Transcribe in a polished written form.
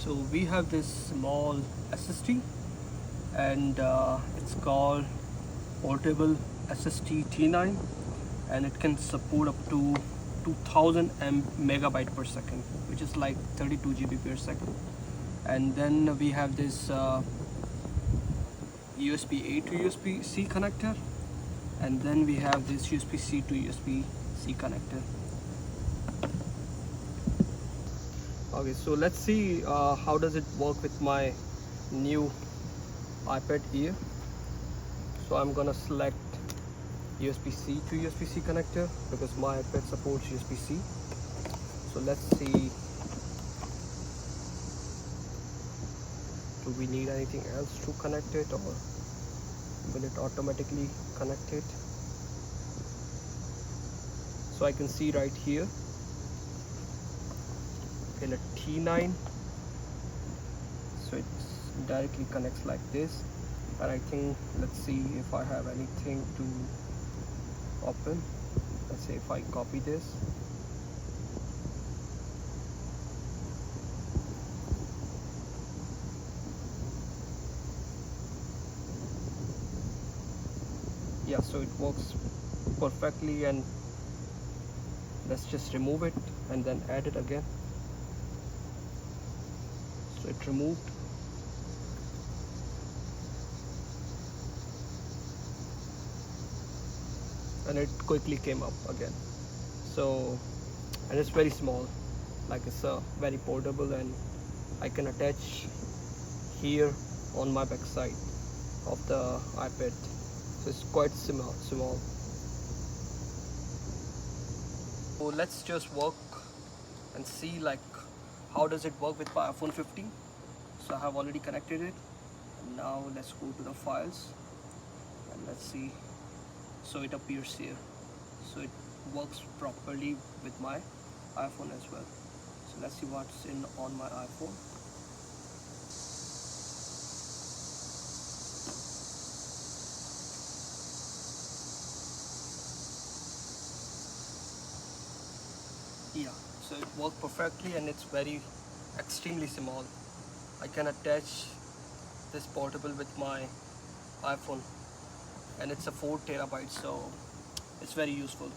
So we have this small SSD, and it's called Portable SSD T9, and it can support up to 2000 megabyte per second, which is like 32 GB per second. And then we have this USB A to USB C connector, and then we have this USB C to USB C connector. Okay, so let's see how does it work with my new iPad here. So I'm gonna select USB-C to USB-C connector because my iPad supports USB-C. So let's see, do we need anything else to connect it, or will it automatically connect it? So I can see right here, in a T9, so it directly connects like this. And I think, let's see if I have anything to open. Let's say if I copy this, yeah, so it works perfectly. And let's just remove it and then add it again. So it removed. And it quickly came up again. So, and it's very small, like it's very portable, and I can attach here on my back side of the iPad. So it's quite small. So let's just work and see like how does it work with my iPhone 15. So I have already connected it, and now let's go to the files and let's see. So it appears here, so it works properly with my iPhone as well. So let's see what's in on my iPhone. Yeah, so it worked perfectly, and it's very extremely small. I can attach this portable with my iPhone, and it's a 4 terabytes, so it's very useful.